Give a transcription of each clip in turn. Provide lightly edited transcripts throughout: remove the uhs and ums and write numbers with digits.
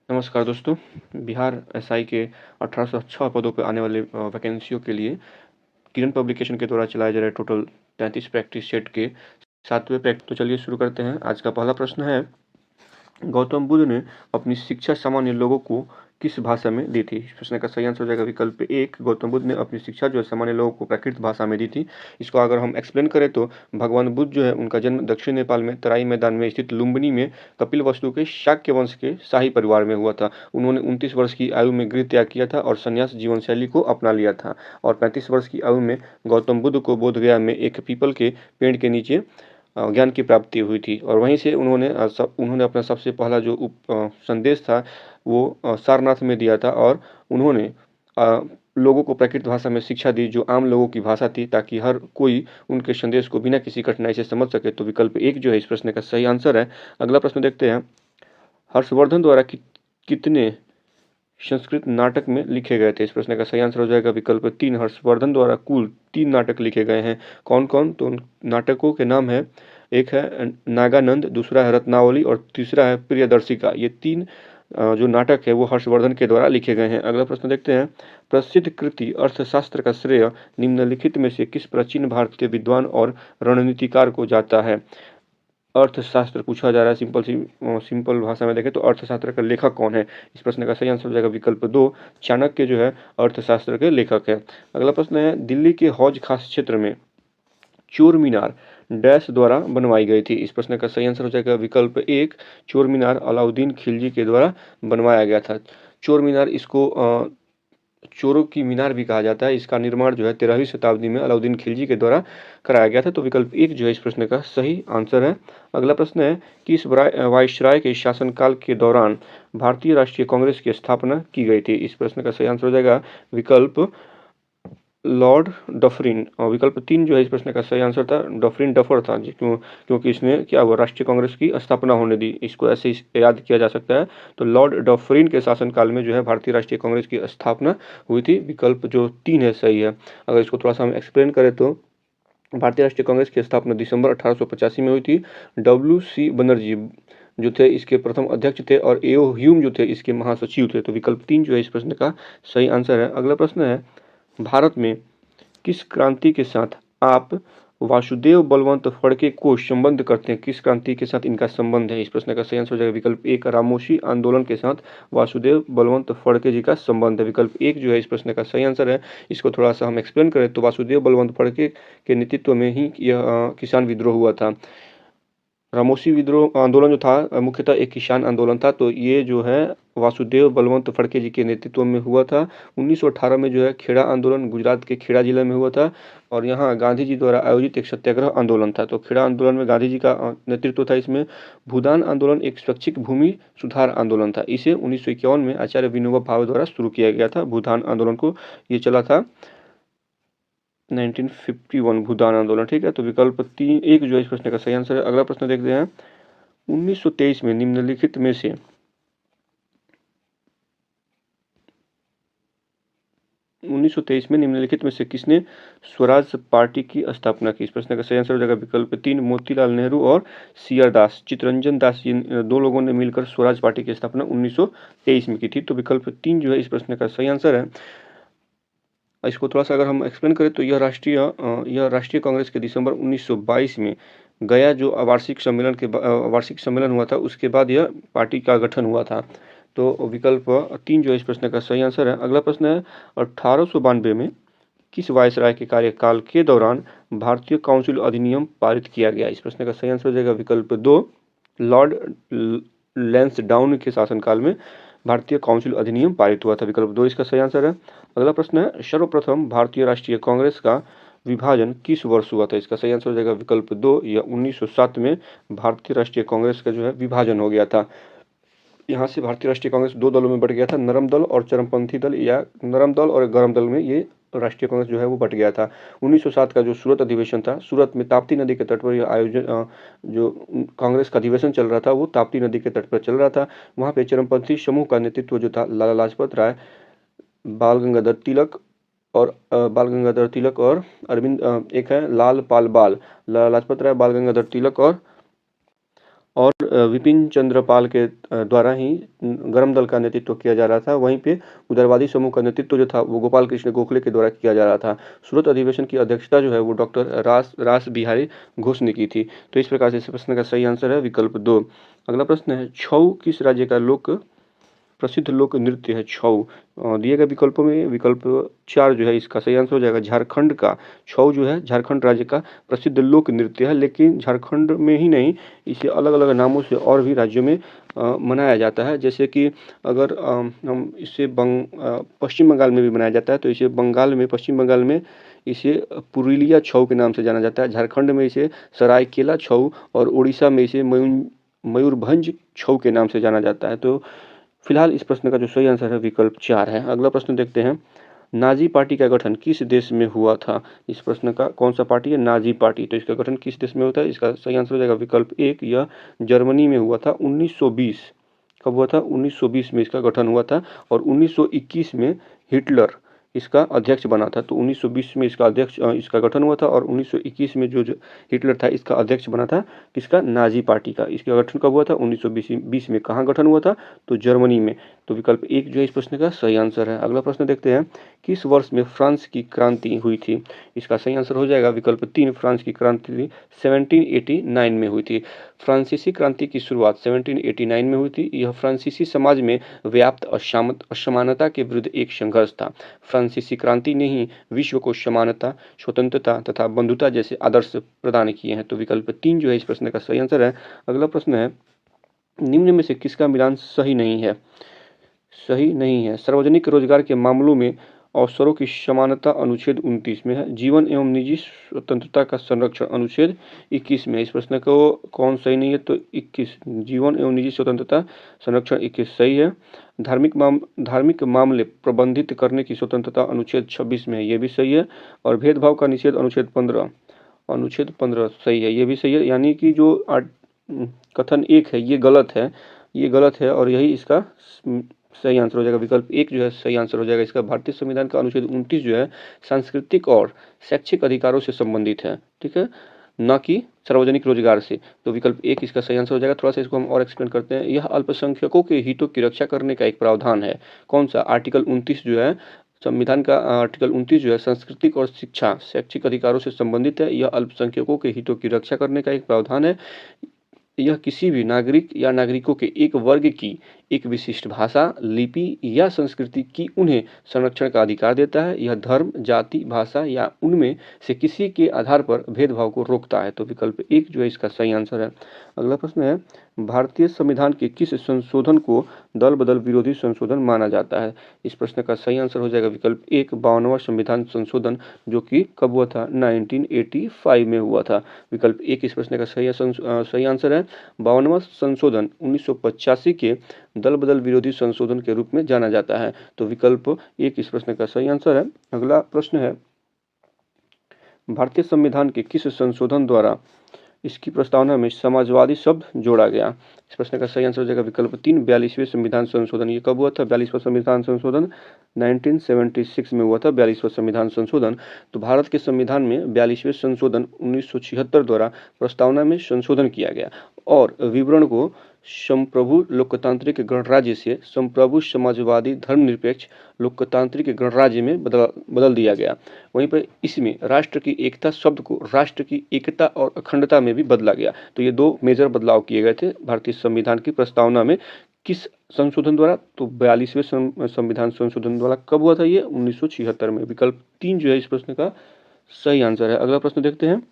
नमस्कार दोस्तों। बिहार एसआई के 1806 पदों पर आने वाले वैकेंसियों के लिए किरण पब्लिकेशन के द्वारा चलाए जा रहे टोटल 33 प्रैक्टिस सेट के 7वें प्रैक्टिस। तो चलिए शुरू करते हैं। आज का पहला प्रश्न है, गौतम बुद्ध ने अपनी शिक्षा सामान्य लोगों को किस भाषा में दी थी? इस प्रश्न का सही आंसर हो जाएगा विकल्प 1। गौतम बुद्ध ने अपनी शिक्षा जो है सामान्य लोगों को प्राकृत भाषा में दी थी। इसको अगर हम एक्सप्लेन करें तो भगवान बुद्ध जो है उनका जन्म दक्षिण नेपाल में तराई मैदान में स्थित लुम्बिनी में कपिलवस्तु के शाक्य वंश के शाही परिवार में हुआ था। उन्होंने 29 वर्ष की आयु में गृह त्याग किया था और संन्यास जीवन शैली को अपना लिया था, और 35 वर्ष की आयु में गौतम बुद्ध को बोधगया में एक पीपल के पेड़ के नीचे ज्ञान की प्राप्ति हुई थी। और वहीं से उन्होंने अपना सबसे पहला जो संदेश था वो सारनाथ में दिया था, और उन्होंने लोगों को प्राकृत भाषा में शिक्षा दी जो आम लोगों की भाषा थी, ताकि हर कोई उनके संदेश को बिना किसी कठिनाई से समझ सके। तो विकल्प 1 जो है इस प्रश्न का सही आंसर है। अगला प्रश्न देखते हैं, हर्षवर्धन द्वारा कितने संस्कृत नाटक में लिखे गए थे? इस प्रश्न का सही आंसर हो जाएगा विकल्प 3। हर्षवर्धन द्वारा कुल 3 नाटक लिखे गए हैं। कौन कौन? तो उन नाटकों के नाम है, एक है नागानंद, दूसरा है रत्नावली और तीसरा है प्रियदर्शिका। ये 3 जो नाटक है वो हर्षवर्धन के द्वारा लिखे गए हैं। अगला प्रश्न देखते हैं, प्रसिद्ध कृति अर्थशास्त्र का श्रेय निम्नलिखित में से किस प्राचीन भारतीय विद्वान और रणनीतिकार को जाता है? अर्थशास्त्र पूछा जा रहा है। सिंपल भाषा में देखें तो अर्थशास्त्र का लेखक कौन है? इस प्रश्न का सही आंसर हो जाएगा विकल्प 2। चाणक्य जो है अर्थशास्त्र के लेखक है। अगला प्रश्न है, दिल्ली के हौज खास क्षेत्र में चोर मीनार डैश द्वारा बनवाई गई थी? इस प्रश्न का सही आंसर हो जाएगा विकल्प 1। चोर मीनार अलाउद्दीन खिलजी के द्वारा बनवाया गया था। चोर मीनार इसको चोरों की मीनार भी कहा जाता है। इसका निर्माण जो है 13वीं शताब्दी में अलाउद्दीन खिलजी के द्वारा कराया गया था। तो विकल्प 1 जो है इस प्रश्न का सही आंसर है। अगला प्रश्न है, किस वायसराय के शासनकाल के दौरान भारतीय राष्ट्रीय कांग्रेस की स्थापना की गई थी? इस प्रश्न का सही आंसर हो जाएगा विकल्प लॉर्ड डफरिन। और विकल्प 3 जो है इस प्रश्न का सही आंसर था, डफरिन डफर था, क्योंकि इसने क्या हुआ, राष्ट्रीय कांग्रेस की स्थापना होने दी। इसको ऐसे ही याद किया जा सकता है। तो लॉर्ड डफरिन के शासनकाल में जो है भारतीय राष्ट्रीय कांग्रेस की स्थापना हुई थी। विकल्प जो 3 है सही है। अगर इसको थोड़ा सा हम एक्सप्लेन करें तो भारतीय राष्ट्रीय कांग्रेस की स्थापना दिसंबर 1885 में हुई थी। WC बनर्जी जो थे इसके प्रथम अध्यक्ष थे, और एओ ह्यूम जो थे इसके महासचिव थे। तो विकल्प 3 जो है इस प्रश्न का सही आंसर है। अगला प्रश्न है, भारत में किस क्रांति के साथ आप वासुदेव बलवंत फड़के को संबंध करते हैं? किस क्रांति के साथ इनका संबंध है? इस प्रश्न का सही आंसर हो जाएगा विकल्प 1। रामोशी आंदोलन के साथ वासुदेव बलवंत फड़के जी का संबंध है। विकल्प 1 जो है इस प्रश्न का सही आंसर है। इसको थोड़ा सा हम एक्सप्लेन करें तो वासुदेव बलवंत फड़के के नेतृत्व में ही यह किसान विद्रोह हुआ था। रामोसी विद्रोह आंदोलन जो था मुख्यतः एक किसान आंदोलन था। तो ये जो है वासुदेव बलवंत फड़के जी के नेतृत्व में हुआ था। 1918 में जो है खेड़ा आंदोलन गुजरात के खेड़ा जिले में हुआ था, और यहाँ गांधी जी द्वारा आयोजित एक सत्याग्रह आंदोलन था। तो खेड़ा आंदोलन में गांधी जी का नेतृत्व था। इसमें भूदान आंदोलन एक स्वैच्छिक भूमि सुधार आंदोलन था। इसे 1951 में आचार्य विनोबा भावे द्वारा शुरू किया गया था। भूदान आंदोलन को ये चला था 1951 भूदान आंदोलन। ठीक है, तो विकल्प 3 1 जो है इस प्रश्न का सही आंसर है। अगला प्रश्न देखते हैं, 1923 में निम्नलिखित में से 1923 में निम्नलिखित में से किसने स्वराज पार्टी की स्थापना की? इस प्रश्न का सही आंसर हो जाएगा विकल्प 3। मोतीलाल नेहरू और सीआर दास, चित्तरंजन दास, ये 2 लोगों ने मिलकर स्वराज पार्टी की स्थापना 1923 में की थी। तो विकल्प 3 जो है इस प्रश्न का सही आंसर है। इसको थोड़ा सा अगर हम एक्सप्लेन करें तो यह राष्ट्रीय कांग्रेस के दिसंबर 1922 में गया जो वार्षिक सम्मेलन हुआ था, उसके बाद यह पार्टी का गठन हुआ था। तो विकल्प 3 जो है इस प्रश्न का सही आंसर है। अगला प्रश्न है, 1892 में किस वायसराय के कार्यकाल के दौरान भारतीय काउंसिल अधिनियम पारित किया गया? इस प्रश्न का सही आंसर हो जाएगा विकल्प 2। लॉर्ड लैंसडाउन के शासनकाल में भारतीय काउंसिल अधिनियम पारित हुआ था। विकल्प 2 इसका सही आंसर है। अगला प्रश्न है, सर्वप्रथम भारतीय राष्ट्रीय कांग्रेस का विभाजन किस वर्ष हुआ था? इसका सही आंसर हो जाएगा विकल्प 2 या 1907 में भारतीय राष्ट्रीय कांग्रेस का जो है विभाजन हो गया था। यहाँ से भारतीय राष्ट्रीय कांग्रेस 2 दलों में बट गया था, नरम दल और चरमपंथी दल, या नरम दल और गरम दल में ये राष्ट्रीय कांग्रेस जो है वो बट गया था। 1907 का जो सूरत अधिवेशन था, सूरत में ताप्ती नदी के तट पर यह आयोजन जो कांग्रेस का अधिवेशन चल रहा था वो ताप्ती नदी के तट पर चल रहा था। वहाँ पे चरमपंथी समूह का नेतृत्व जो था लाला लाजपत राय, बाल गंगाधर तिलक और अरविंद, एक है लाल पाल बाल, लाला लाजपत राय, बाल गंगाधर तिलक और और विपिन चंद्र पाल के द्वारा ही गर्म दल का नेतृत्व किया जा रहा था। वहीं पे उदारवादी समूह का नेतृत्व जो था वो गोपाल कृष्ण गोखले के द्वारा किया जा रहा था। सूरत अधिवेशन की अध्यक्षता जो है वो डॉक्टर रास बिहारी घोष ने की थी। तो इस प्रकार से इस प्रश्न का सही आंसर है विकल्प 2। अगला प्रश्न है, छऊ किस राज्य का प्रसिद्ध लोक नृत्य है? छऊ दिए गए विकल्पों में विकल्प 4 जो है इसका सही आंसर हो जाएगा झारखंड का। छऊ जो है झारखंड राज्य का प्रसिद्ध लोक नृत्य है, लेकिन झारखंड में ही नहीं, इसे अलग अलग नामों से और भी राज्यों में मनाया जाता है। जैसे कि अगर हम इसे पश्चिम बंगाल में भी मनाया जाता है, तो इसे पश्चिम बंगाल में इसे पुरुलिया छऊ के नाम से जाना जाता है। झारखंड में इसे सरायकेला छऊ और उड़ीसा में इसे मयूरभंज छऊ के नाम से जाना जाता है। तो फिलहाल इस प्रश्न का जो सही आंसर है विकल्प 4 है। अगला प्रश्न देखते हैं, नाजी पार्टी का गठन किस देश में हुआ था? इस प्रश्न का कौन सा पार्टी है? Nazi party. तो इसका गठन किस देश में होता है? इसका सही आंसर हो जाएगा विकल्प 1, यह जर्मनी में हुआ था 1920। कब हुआ था? 1920 में इसका गठन हुआ था और 1921 में हिटलर इसका अध्यक्ष बना था। तो 1920 में इसका गठन हुआ था और 1921 में जो हिटलर था इसका अध्यक्ष बना था किसका? नाजी पार्टी का। इसका गठन कब हुआ था? 1920 में। कहाँ गठन हुआ था? तो जर्मनी में। तो विकल्प 1 जो है इस प्रश्न का सही आंसर है। अगला प्रश्न देखते हैं, किस वर्ष में फ्रांस की क्रांति हुई थी? इसका सही आंसर हो जाएगा विकल्प 3, फ्रांस की क्रांति 1789 में हुई थी। फ्रांसीसी क्रांति की शुरुआत 1789 में हुई थी। यह फ्रांसीसी समाज में व्याप्त असमानता के विरुद्ध एक संघर्ष था। फ्रांसीसी क्रांति ने ही विश्व को समानता, स्वतंत्रता तथा बंधुता जैसे आदर्श प्रदान किए हैं। तो विकल्प 3 जो है इस प्रश्न का सही आंसर है। अगला प्रश्न है, निम्न में से किसका मिलान सही नहीं है? सार्वजनिक रोजगार के मामलों में अवसरों की समानता अनुच्छेद 29 में है। जीवन एवं निजी स्वतंत्रता का संरक्षण अनुच्छेद 21 में है। इस प्रश्न को कौन सही नहीं है? तो 21, जीवन एवं निजी स्वतंत्रता संरक्षण 21 सही है। धार्मिक मामले प्रबंधित करने की स्वतंत्रता अनुच्छेद 26 में है, ये भी सही है। और भेदभाव का निषेध अनुच्छेद 15 सही है, ये भी सही है। यानी कि जो कथन 1 है ये गलत है और यही इसका सही आंसर हो जाएगा। विकल्प 1 जो है सही आंसर हो जाएगा इसका। भारतीय संविधान का अनुच्छेद 29 जो है सांस्कृतिक और शैक्षिक अधिकारों से संबंधित है, ठीक है, न कि सार्वजनिक रोजगार से। तो विकल्प 1 इसका सही आंसर हो जाएगा। थोड़ा सा इसको हम और एक्सप्लेन करते हैं। यह अल्पसंख्यकों के हितों की रक्षा करने का एक प्रावधान है। कौन सा? आर्टिकल 29 जो है संविधान का आर्टिकल 29 जो है सांस्कृतिक और शैक्षिक अधिकारों से संबंधित है। यह अल्पसंख्यकों के हितों की रक्षा करने का एक प्रावधान है। यह किसी भी नागरिक या नागरिकों के एक वर्ग की एक विशिष्ट भाषा, लिपि या संस्कृति की उन्हें संरक्षण का अधिकार देता है। यह धर्म, जाति, भाषा या उनमें से किसी के आधार पर भेदभाव को रोकता है। तो विकल्प 1 जो है इसका सही आंसर है। अगला प्रश्न है, भारतीय संविधान के किस संशोधन को दल बदल विरोधी संशोधन माना जाता है? इस प्रश्न का सही आंसर हो जाएगा विकल्प 1, 52वां संविधान संशोधन, जो कि कब हुआ था? 1985 में हुआ था। विकल्प 1 इस प्रश्न का सही आंसर है। 52वां संशोधन 1985 के दल बदल विरोधी संशोधन के रूप में जाना जाता है। तो विकल्प 1 इस प्रश्न का सही आंसर है। अगला प्रश्न है, भारतीय संविधान के किस संशोधन द्वारा इसकी प्रस्तावना में समाजवादी शब्द जोड़ा गया? इस प्रश्न का सही आंसर हो जाएगा विकल्प 3, 42वें संविधान संशोधन। ये कब हुआ था? 42वां संविधान संशोधन 1976 में हुआ था 42वां संविधान संशोधन। तो भारत के संविधान में 42वें संशोधन 1976 द्वारा प्रस्तावना में संशोधन किया गया और विवरण को संप्रभु लोकतांत्रिक गणराज्य से संप्रभु समाजवादी धर्मनिरपेक्ष लोकतांत्रिक गणराज्य में बदल दिया गया। वहीं पर इसमें राष्ट्र की एकता शब्द को राष्ट्र की एकता और अखंडता में भी बदला गया। तो ये 2 मेजर बदलाव किए गए थे भारतीय संविधान की प्रस्तावना में। किस संशोधन द्वारा? तो 42वें संविधान संशोधन द्वारा। कब हुआ था ये? 1976 में। विकल्प 3 जो है इस प्रश्न का सही आंसर है। अगला प्रश्न देखते हैं,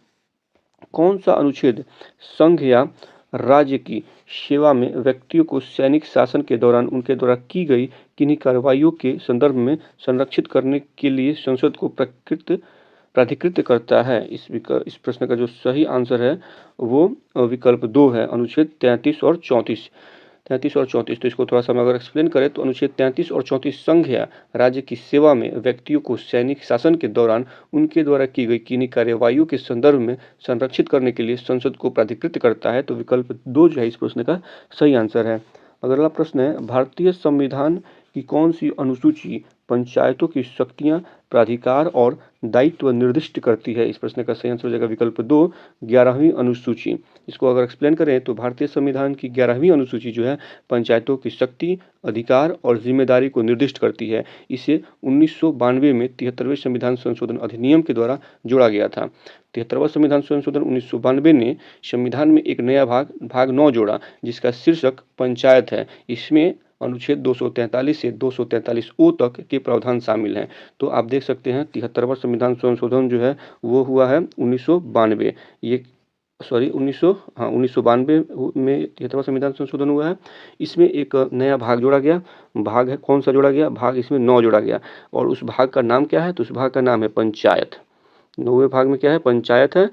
कौन सा अनुच्छेद संघ या राज्य की सेवा में व्यक्तियों को सैनिक शासन के दौरान उनके द्वारा की गई किन्हीं कार्रवाइयों के संदर्भ में संरक्षित करने के लिए संसद को प्राधिकृत करता है? इस प्रश्न का जो सही आंसर है वो विकल्प 2 है, अनुच्छेद 33 और 34। तो इसको थोड़ा सा हम अगर एक्सप्लेन करें तो अनुच्छेद 33 और 34 संघ या राज्य की सेवा में व्यक्तियों को सैनिक शासन के दौरान उनके द्वारा की गई किन्हीं कार्यवाहियों के संदर्भ में संरक्षित करने के लिए संसद को प्राधिकृत करता है। तो विकल्प 2 जो है इस प्रश्न का सही आंसर है। अगला प्रश्न है, भारतीय संविधान कि कौन सी अनुसूची पंचायतों की शक्तियां, प्राधिकार और दायित्व निर्दिष्ट करती है? इस प्रश्न का सही आंसर हो जाएगा विकल्प 2, 11वीं अनुसूची। इसको अगर एक्सप्लेन करें तो भारतीय संविधान की 11वीं अनुसूची जो है पंचायतों की शक्ति, अधिकार और जिम्मेदारी को निर्दिष्ट करती है। इसे 1992 में 73वें संविधान संशोधन अधिनियम के द्वारा जोड़ा गया था। 73वां संविधान संशोधन 1992 ने संविधान में एक नया भाग 9 जोड़ा, जिसका शीर्षक पंचायत है। इसमें अनुच्छेद 243 से 243 ओ तक के प्रावधान शामिल हैं। तो आप देख सकते हैं 73वां संविधान संशोधन जो है वो हुआ है 1992। ये 1992 में 73वां संविधान संशोधन हुआ है। इसमें एक नया भाग जोड़ा गया। भाग है कौन सा जोड़ा गया? भाग इसमें 9 जोड़ा गया और उस भाग का नाम क्या है? तो उस भाग का नाम है पंचायत। 9वें भाग में क्या है? पंचायत है।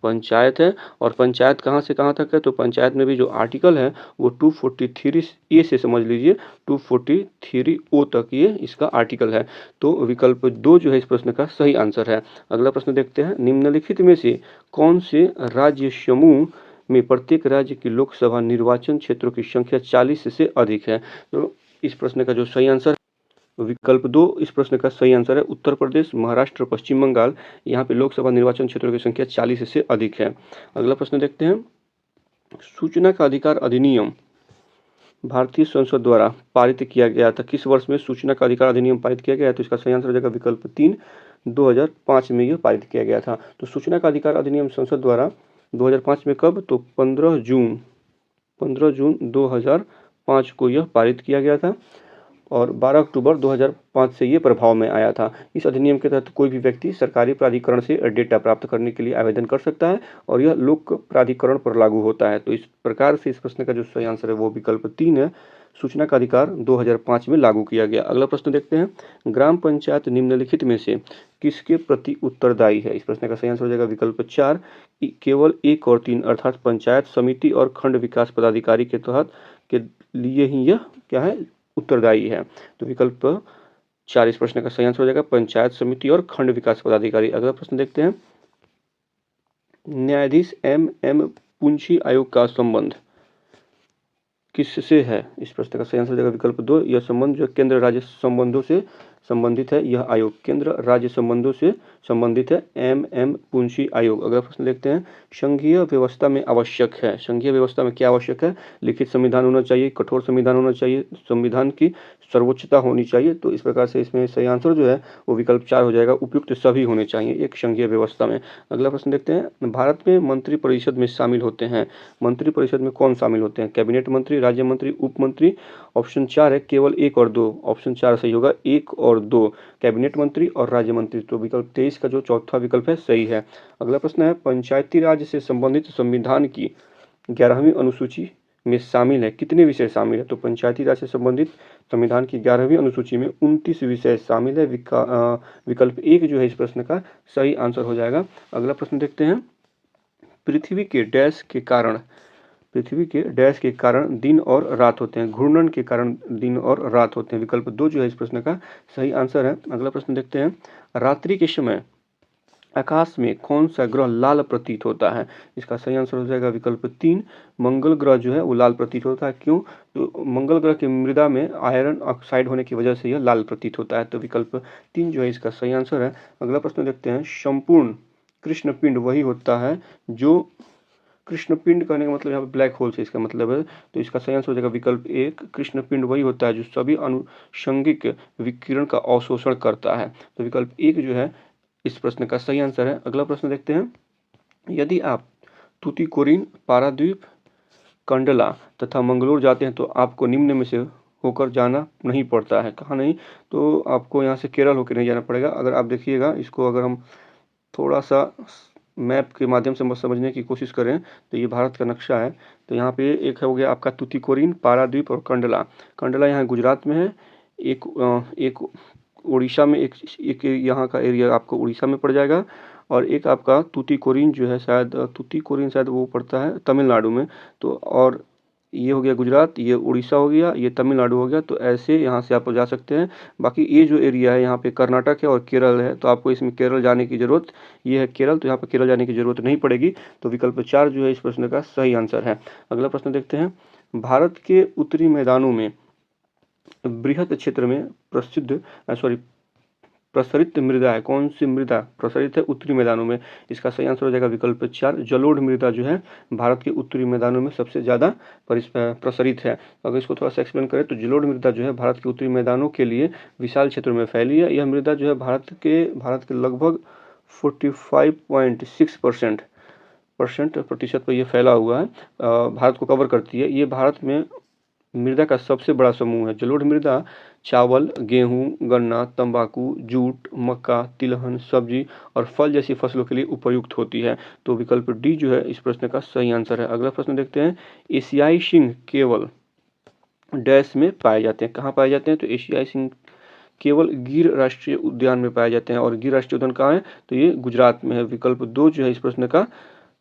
पंचायत है और पंचायत कहाँ से कहाँ तक है? तो पंचायत में भी जो आर्टिकल है वो 243 ए से समझ लीजिए 243 ओ तक ये इसका आर्टिकल है। तो विकल्प 2 जो है इस प्रश्न का सही आंसर है। अगला प्रश्न देखते हैं, निम्नलिखित में से कौन से राज्य समूह में प्रत्येक राज्य की लोकसभा निर्वाचन क्षेत्रों की संख्या 40 से अधिक है? तो इस प्रश्न का जो सही आंसर विकल्प 2 इस प्रश्न का सही आंसर है। उत्तर प्रदेश, महाराष्ट्र, पश्चिम बंगाल, यहाँ पे लोकसभा निर्वाचन क्षेत्रों की संख्या 40 से अधिक है। अगला प्रश्न देखते हैं, सूचना का अधिकार अधिनियम भारतीय संसद द्वारा पारित किया गया था। किस वर्ष में सूचना का अधिकार अधिनियम पारित किया गया है? तो इसका सही आंसर हो जाएगा विकल्प 3, 2005 में यह पारित किया गया था। तो सूचना का अधिकार अधिनियम संसद द्वारा 2005 में कब? तो 15 जून 2005 को यह पारित किया गया था और 12 अक्टूबर 2005 से ये प्रभाव में आया था। इस अधिनियम के तहत कोई भी व्यक्ति सरकारी प्राधिकरण से डेटा प्राप्त करने के लिए आवेदन कर सकता है और यह लोक प्राधिकरण पर लागू होता है। तो इस प्रकार से इस प्रश्न का जो सही आंसर है वो विकल्प 3 है। सूचना का अधिकार 2005 में लागू किया गया। अगला प्रश्न देखते हैं, ग्राम पंचायत निम्नलिखित में से किसके प्रति उत्तरदायी है? इस प्रश्न का सही आंसर हो जाएगा विकल्प 4, केवल 1 और 3 अर्थात पंचायत समिति और खंड विकास पदाधिकारी के तहत के लिए ही यह क्या है? उत्तरदायी है। तो विकल्प 4 इस प्रश्न का सही आंसर हो जाएगा, पंचायत समिति और खंड विकास पदाधिकारी। अगला प्रश्न देखते हैं, न्यायाधीश एम पुंछी आयोग का संबंध किससे है? इस प्रश्न का सही आंसर हो जाएगा विकल्प 2, यह संबंध जो केंद्र राज्य संबंधों से संबंधित है। यह आयोग केंद्र राज्य संबंधों से संबंधित है, एम पुंछी आयोग। अगला प्रश्न देखते हैं, संघीय व्यवस्था में आवश्यक है। संघीय व्यवस्था में क्या आवश्यक है? लिखित संविधान होना चाहिए, कठोर संविधान होना चाहिए, संविधान की सर्वोच्चता होनी चाहिए। तो इस प्रकार से इसमें सही आंसर जो है वो विकल्प 4 हो जाएगा, उपयुक्त सभी होने चाहिए एक संघीय व्यवस्था में। अगला प्रश्न देखते हैं, भारत में मंत्रिपरिषद में शामिल होते हैं। मंत्रिपरिषद में कौन शामिल होते हैं? कैबिनेट मंत्री, राज्य मंत्री, उप मंत्री। ऑप्शन 4 है केवल 1 और 2। ऑप्शन 4 सही होगा, 1 और 2 कैबिनेट मंत्री और राज्य मंत्री। तो विकल्प 23 का जो चौथा विकल्प है सही है। अगला प्रश्न है, पंचायती राज से संबंधित संविधान की 11वीं अनुसूची में शामिल है कितने विषय शामिल है? तो पंचायती राज से संबंधित संविधान की 11वीं अनुसूची में 29 विषय शामिल है। विकल्प 1 जो है इस प्रश्न का सही आंसर हो जाएगा। अगला प्रश्न देखते हैं, पृथ्वी के डैश के कारण दिन और रात होते हैं। घूर्णन के कारण दिन और रात होते हैं। विकल्प 2 जो है इस प्रश्न का सही आंसर है। अगला प्रश्न देखते हैं, रात्रि के समय आकाश में कौन सा ग्रह लाल प्रतीत होता है? इसका सही आंसर हो जाएगा विकल्प 3, मंगल ग्रह जो है वो लाल प्रतीत होता है। क्यों? तो मंगल ग्रह की मृदा में आयरन ऑक्साइड होने की वजह से यह लाल प्रतीत होता है। तो विकल्प 3 जो है इसका सही आंसर है। अगला प्रश्न देखते हैं, संपूर्ण कृष्णपिंड वही होता है जो, कृष्णपिंड कहने का मतलब यहाँ पे ब्लैक होल से इसका मतलब है। तो इसका सही आंसर हो जाएगा विकल्प 1, कृष्णपिंड वही होता है जो सभी अनुषंगिक विकिरण का अवशोषण करता है। तो विकल्प 1 जो है इस प्रश्न का सही आंसर है। अगला प्रश्न देखते हैं, यदि आप तूतीकोरिन, पारादीप, कंडला तथा मंगलोर जाते हैं तो आपको निम्न में से होकर जाना नहीं पड़ता है। कहाँ नहीं? तो आपको यहाँ से केरल होकर नहीं जाना पड़ेगा। अगर आप देखिएगा इसको, अगर हम थोड़ा सा मैप के माध्यम से समझने की कोशिश करें तो ये भारत का नक्शा है। तो यहाँ पे एक हो गया आपका तूतीकोरिन, पारादीप और कंडला। कंडला यहाँ गुजरात में है, एक उड़ीसा में, एक यहाँ का एरिया आपको उड़ीसा में पड़ जाएगा और एक आपका तूतीकोरिन जो है शायद वो पड़ता है तमिलनाडु में। तो और ये हो गया गुजरात, ये उड़ीसा हो गया, ये तमिलनाडु हो गया। तो ऐसे यहाँ से आप जा सकते हैं। बाकी ये जो एरिया है यहाँ पे कर्नाटक है और केरल है। तो आपको इसमें केरल जाने की ज़रूरत, ये है केरल, तो यहाँ पर केरल जाने की ज़रूरत नहीं पड़ेगी। तो विकल्प 4 जो है इस प्रश्न का सही आंसर है। अगला प्रश्न देखते हैं, भारत के उत्तरी मैदानों में बृहत क्षेत्र में प्रसरित मृदा है। कौन सी मृदा प्रसरित है? उत्तरी मैदानों में। इसका सही आंसर हो जाएगा विकल्प 4 जलोढ़ मृदा जो है भारत के उत्तरी मैदानों में सबसे ज़्यादा प्रसरित है। अगर इसको थोड़ा सा एक्सप्लेन करें तो जलोढ़ मृदा जो है भारत के उत्तरी मैदानों के लिए विशाल क्षेत्रों में फैली है। यह मृदा जो है भारत के लगभग 45.6% प्रतिशत पर यह फैला हुआ है, भारत को कवर करती है। ये भारत में मृदा का सबसे बड़ा समूह है। जलोढ़ मृदा चावल, गेहूं, गन्ना, तंबाकू, जूट, मक्का, तिलहन, सब्जी और फल जैसी फसलों के लिए उपयुक्त होती है। तो विकल्प डी जो है इस प्रश्न का सही आंसर है। अगला प्रश्न देखते हैं। एशियाई सिंह केवल डैश में पाए जाते हैं। कहाँ पाए जाते हैं? तो एशियाई सिंह केवल गिर राष्ट्रीय उद्यान में पाए जाते हैं। और गिर राष्ट्रीय उद्यान कहाँ है? तो ये गुजरात में है। विकल्प 2 जो है इस प्रश्न का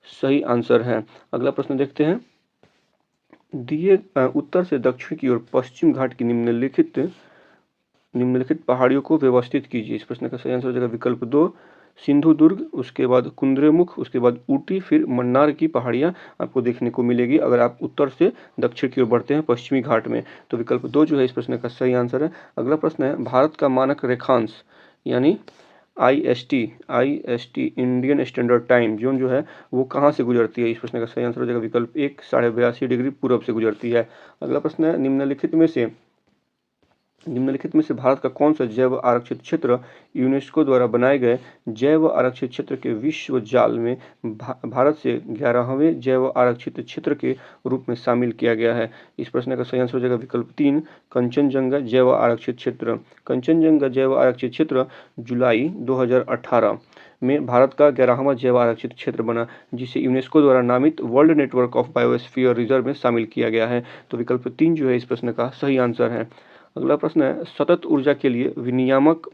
सही आंसर है। अगला प्रश्न देखते हैं। दिए उत्तर से दक्षिण की ओर पश्चिम घाट की निम्नलिखित पहाड़ियों को व्यवस्थित कीजिए। इस प्रश्न का सही आंसर हो जाएगा विकल्प 2 सिंधु दुर्ग, उसके बाद कुंद्रेमुख, उसके बाद ऊटी, फिर मन्नार की पहाड़ियाँ आपको देखने को मिलेगी अगर आप उत्तर से दक्षिण की ओर बढ़ते हैं पश्चिमी घाट में। तो विकल्प 2 जो है इस प्रश्न का सही आंसर है। अगला प्रश्न है। भारत का मानक रेखांश यानी IST Indian standard time zone जो है वो कहाँ से गुजरती है? इस प्रश्न का सही आंसर हो जाएगा विकल्प 1 82.5 डिग्री पूर्व से गुजरती है। अगला प्रश्न है। निम्नलिखित में से भारत का कौन सा जैव आरक्षित क्षेत्र यूनेस्को द्वारा बनाए गए जैव आरक्षित क्षेत्र के विश्व जाल में भारत से 11वें जैव आरक्षित क्षेत्र के रूप में शामिल किया गया है? इस प्रश्न का सही आंसर हो जाएगा विकल्प 3 कंचनजंगा जैव आरक्षित क्षेत्र। कंचनजंगा जैव आरक्षित क्षेत्र जुलाई 2018 में भारत का 11वां जैव आरक्षित क्षेत्र बना, जिसे यूनेस्को द्वारा नामित world network of biosphere reserve में शामिल किया गया है। तो विकल्प 3 जो है इस प्रश्न का सही आंसर है। अगला प्रश्न है। सतत ऊर्जा के लिए विनियामक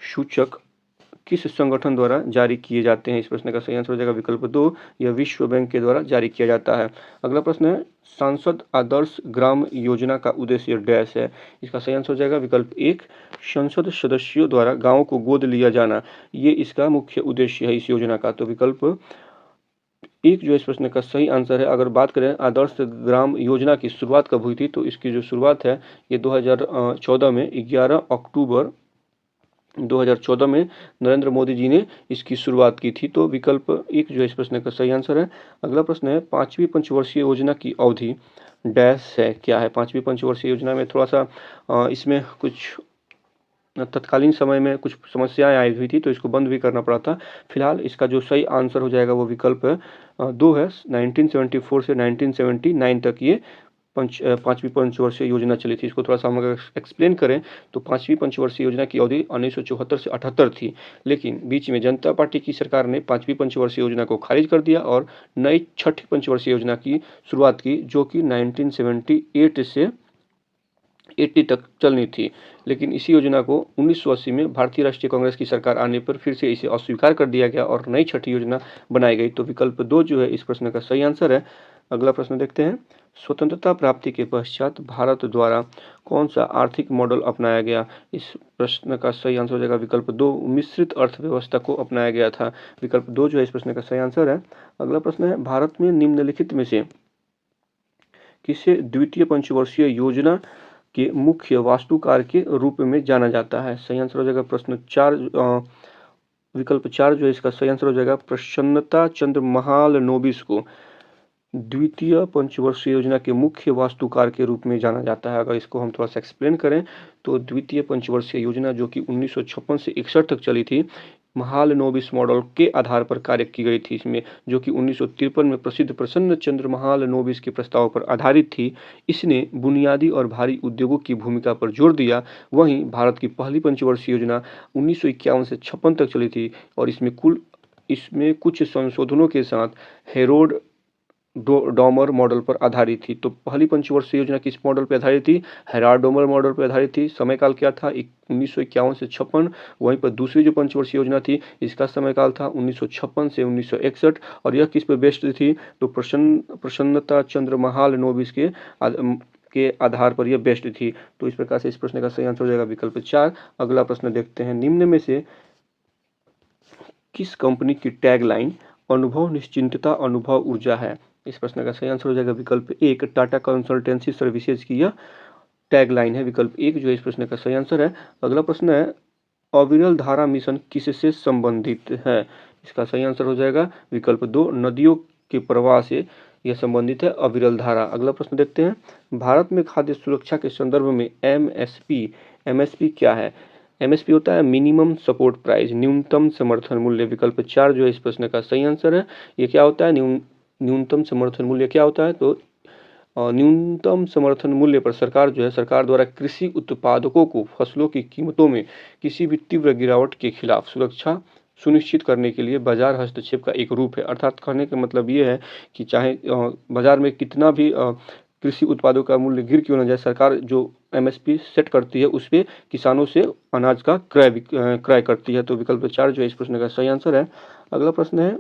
सूचक किस संगठन द्वारा जारी किए जाते हैं? इस प्रश्न का सही आंसर हो जाएगा विकल्प 2 यह विश्व बैंक के द्वारा जारी किया जाता है। अगला प्रश्न है। सांसद आदर्श ग्राम योजना का उद्देश्य डैश है? इसका सही आंसर हो जाएगा विकल्प 1 संसद सदस्यों द्वारा गाँव को गोद लिया जाना, ये इसका मुख्य उद्देश्य है इस योजना का। तो विकल्प 1 जो इस प्रश्न का सही आंसर है। अगर बात करें आदर्श ग्राम योजना की शुरुआत कब हुई थी, तो इसकी जो शुरुआत है ये 2014 में 11 अक्टूबर 2014 में नरेंद्र मोदी जी ने इसकी शुरुआत की थी। तो विकल्प 1 जो है इस प्रश्न का सही आंसर है। अगला प्रश्न है। 5वीं पंचवर्षीय योजना की अवधि डैश है? क्या है 5वीं पंचवर्षीय योजना में? थोड़ा सा इसमें कुछ तत्कालीन समय में कुछ समस्याएं आई हुई थी तो इसको बंद भी करना पड़ा था। फिलहाल इसका जो सही आंसर हो जाएगा वो विकल्प 2 है। 1974 से 1979 तक ये 5वीं पंचवर्षीय योजना चली थी। इसको थोड़ा सा हम अगर एक्सप्लेन करें तो 5वीं पंचवर्षीय योजना की अवधि 1974 से 78 थी, लेकिन बीच में जनता पार्टी की सरकार ने 5वीं पंचवर्षीय योजना को खारिज कर दिया और नई 6ठी पंचवर्षीय योजना की शुरुआत की, जो कि 1978 से 80 तक चलनी थी। लेकिन इसी योजना को 1980 में भारतीय राष्ट्रीय कांग्रेस की सरकार आने पर फिर से इसे अस्वीकार कर दिया गया और नई 6ठी योजना बनाई गई। तो विकल्प 2 जो है इस प्रश्न का सही आंसर है। अगला प्रश्न देखते हैं। स्वतंत्रता प्राप्ति के पश्चात भारत द्वारा कौन सा आर्थिक मॉडल अपनाया गया? इस प्रश्न का सही आंसर हो जाएगा विकल्प 2 मिश्रित अर्थव्यवस्था को अपनाया गया था। विकल्प 2 जो है इस प्रश्न का सही आंसर है। अगला प्रश्न है। भारत में निम्नलिखित में से किसे द्वितीय पंचवर्षीय योजना के मुख्य वास्तुकार के रूप में जाना जाता है? सही आंसर हो जाएगा प्रश्न 4 विकल्प 4 जो है इसका सही आंसर हो जाएगा प्रसन्नता चंद्र महालनोबिस को द्वितीय पंचवर्षीय योजना के मुख्य वास्तुकार के रूप में जाना जाता है। अगर इसको हम थोड़ा सा एक्सप्लेन करें तो द्वितीय पंचवर्षीय योजना जो कि 1956 से 61 तक चली थी, महालनोबिस मॉडल के आधार पर कार्य की गई थी इसमें, जो कि 1953 में प्रसिद्ध प्रसन्न चंद्र महालनोबिस के प्रस्ताव पर आधारित थी। इसने बुनियादी और भारी उद्योगों की भूमिका पर जोर दिया। वहीं भारत की पहली पंचवर्षीय योजना 1951 से 56 तक चली थी और इसमें कुछ संशोधनों के साथ हेरोड डॉमर मॉडल पर आधारित थी। तो पहली पंचवर्षीय योजना किस मॉडल पर आधारित थी? हेराल्ड डॉमर मॉडल पर आधारित थी। সময়काल क्या था? 1951 से 56। वहीं पर दूसरी जो पंचवर्षीय योजना थी इसका সময়काल था 1956 से 1961 और यह किस पर बेस्ड थी? तो प्रसन्नता चंद्र महालनोबिस के आधार पर यह बेस्ड थी। तो इस प्रकार से इस प्रश्न का सही आंसर हो जाएगा विकल्प 4। अगला प्रश्न देखते हैं। निम्न में से किस कंपनी की टैगलाइन अनुभव निश्चिंतता अनुभव ऊर्जा है? इस प्रश्न का सही आंसर हो जाएगा विकल्प 1 टाटा कंसल्टेंसी सर्विसेज की यह टैगलाइन है। विकल्प 1 जो है इस प्रश्न का सही आंसर है। अगला प्रश्न है, अविरल धारा मिशन किससे संबंधित है? इसका सही आंसर हो जाएगा विकल्प 2, नदियों के प्रवाह से यह संबंधित है अविरल धारा। अगला प्रश्न देखते हैं, भारत में खाद्य सुरक्षा के संदर्भ में एमएसपी क्या है? एमएसपी होता है मिनिमम सपोर्ट प्राइस, न्यूनतम समर्थन मूल्य। विकल्प 4 जो है इस प्रश्न का सही आंसर है। ये क्या होता है? न्यूनतम समर्थन मूल्य क्या होता है? तो न्यूनतम समर्थन मूल्य पर सरकार द्वारा कृषि उत्पादकों को फसलों की कीमतों में किसी भी तीव्र गिरावट के खिलाफ सुरक्षा सुनिश्चित करने के लिए बाजार हस्तक्षेप का एक रूप है। अर्थात कहने का मतलब ये है कि चाहे बाजार में कितना भी कृषि उत्पादों का मूल्य गिर क्यों न जाए, सरकार जो एमएसपी सेट करती है उस पर किसानों से अनाज का क्रय करती है। तो विकल्प 4 जो है इस प्रश्न का सही आंसर है। अगला प्रश्न है,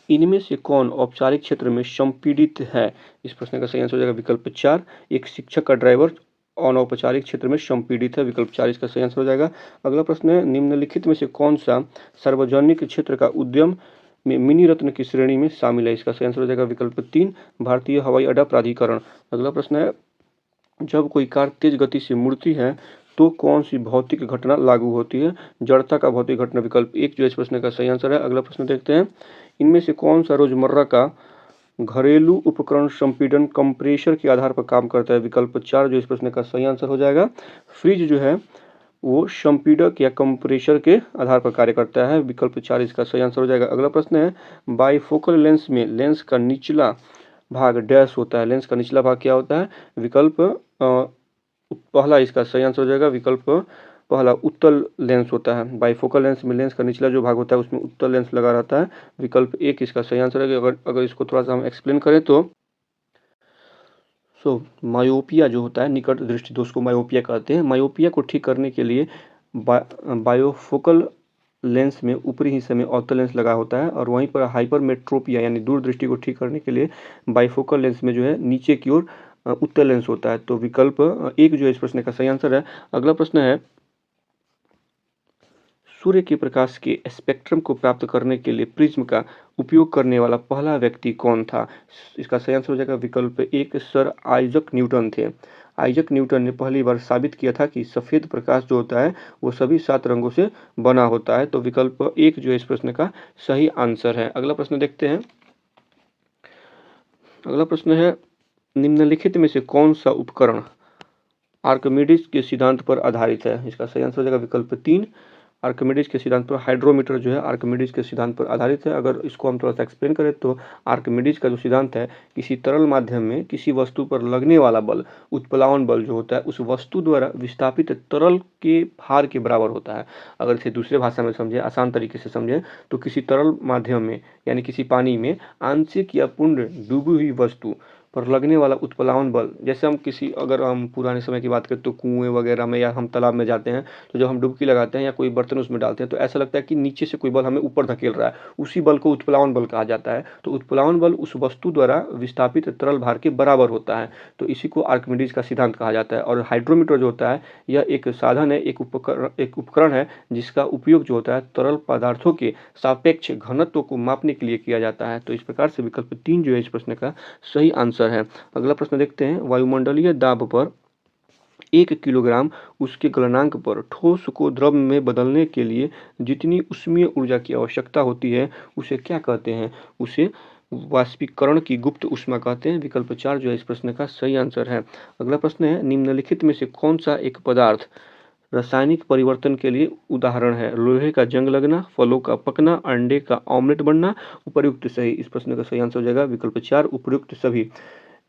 इनमें से कौन औपचारिक क्षेत्र में संपीड़ित है? इस प्रश्न का सही आंसर हो जाएगा विकल्प 4, एक शिक्षक का ड्राइवर अनौपचारिक क्षेत्र में संपीड़ित है। विकल्प 4 इसका सही आंसर हो जाएगा। अगला प्रश्न है, निम्नलिखित में से कौन सा सार्वजनिक क्षेत्र का उद्यम में मिनी रत्न की श्रेणी में शामिल है? इसका सही आंसर हो जाएगा विकल्प 3, भारतीय हवाई अड्डा प्राधिकरण। अगला प्रश्न है, जब कोई कार तेज गति से मुड़ती है तो कौन सी भौतिक घटना लागू होती है? जड़ता का भौतिक घटना। विकल्प 1 जो इस प्रश्न का सही आंसर है। अगला प्रश्न देखते हैं, इनमें से कौन सा रोजमर्रा का घरेलू उपकरण संपीड़न कंप्रेसर के आधार पर काम करता है? विकल्प 4 जो इस प्रश्न का सही आंसर हो जाएगा। फ्रिज जो है वो संपीड़क या कंप्रेसर के आधार पर कार्य करता है। विकल्प 4 इसका सही आंसर हो जाएगा। अगला प्रश्न है, बाइफोकल लेंस में लेंस का निचला भाग डैश होता है। लेंस का निचला भाग क्या होता है? विकल्प पहला इसका सही आंसर हो जाएगा। विकल्प पहला उत्तल लेंस होता है। बाइफोकल लेंस में लेंस का निचला जो भाग होता है उसमें उत्तल लेंस लगा रहता है। विकल्प 1 इसका सही आंसर है। अगर इसको थोड़ा सा हम एक्सप्लेन करें तो मायोपिया जो होता है, निकट दृष्टि दोष को मायोपिया कहते हैं। मायोपिया को ठीक करने के लिए बायोफोकल लेंस में ऊपरी हिस्से में अवतल लेंस लगा होता है, और वहीं पर हाइपरमेट्रोपिया यानी दूरदृष्टि को ठीक करने के लिए बाइफोकल लेंस में जो है नीचे की ओर उत्तल लेंस होता है। तो विकल्प 1 जो है इस प्रश्न का सही आंसर है। अगला प्रश्न है, सूर्य के प्रकाश के स्पेक्ट्रम को प्राप्त करने के लिए प्रिज्म का उपयोग करने वाला पहला व्यक्ति कौन था? इसका सही आंसर हो जाएगा विकल्प 1, सर आइजक न्यूटन थे। आइजक न्यूटन ने पहली बार साबित किया था कि सफ़ेद प्रकाश जो होता है वो सभी 7 रंगों से बना होता है। तो विकल्प 1 जो है इस प्रश्न का सही आंसर है। अगला प्रश्न देखते हैं। अगला प्रश्न है, निम्नलिखित में से कौन सा उपकरण आर्किमिडीज के सिद्धांत पर आधारित है? इसका सही आंसर हो जाएगा विकल्प 3, आर्किमिडीज के सिद्धांत पर। हाइड्रोमीटर जो है आर्किमिडीज के सिद्धांत पर आधारित है। अगर इसको हम थोड़ा सा एक्सप्लेन करें तो आर्किमिडीज का जो सिद्धांत है, किसी तरल माध्यम में किसी वस्तु पर लगने वाला बल, उत्प्लावन बल जो होता है, उस वस्तु द्वारा विस्थापित तरल के भार के बराबर होता है। अगर इसे दूसरे भाषा में समझें, आसान तरीके से समझें, तो किसी तरल माध्यम में यानी किसी पानी में आंशिक या पूर्ण डूबी हुई वस्तु पर लगने वाला उत्प्लावन बल, जैसे अगर हम पुराने समय की बात करें तो कुएं वगैरह में या हम तालाब में जाते हैं, तो जब हम डुबकी लगाते हैं या कोई बर्तन उसमें डालते हैं तो ऐसा लगता है कि नीचे से कोई बल हमें ऊपर धकेल रहा है। उसी बल को उत्प्लावन बल कहा जाता है। तो उत्प्लावन बल उस वस्तु द्वारा विस्थापित तरल भार के बराबर होता है। तो इसी को आर्किमिडीज का सिद्धांत कहा जाता है। और हाइड्रोमीटर जो होता है यह एक साधन है, एक उपकरण है जिसका उपयोग जो होता है तरल पदार्थों के सापेक्ष घनत्व को मापने के लिए किया जाता है। तो इस प्रकार से विकल्प 3 जो है इस प्रश्न का सही आंसर है। अगला प्रश्न देखते हैं, वायुमंडलीय दाब पर 1 किलोग्राम उसके गलनांक पर ठोस को द्रव में बदलने के लिए जितनी ऊष्मीय ऊर्जा की आवश्यकता होती है उसे क्या कहते हैं? उसे वाष्पीकरण की गुप्त ऊष्मा कहते हैं। विकल्प 4 जो है इस प्रश्न का सही आंसर है। अगला प्रश्न है, निम्नलिखित में से कौन सा एक पदार्थ रासायनिक परिवर्तन के लिए उदाहरण है? लोहे का जंग लगना, फलों का पकना, अंडे का ऑमलेट बनना, उपर्युक्त सही। इस प्रश्न का सही आंसर हो जाएगा विकल्प 4, उपर्युक्त सभी।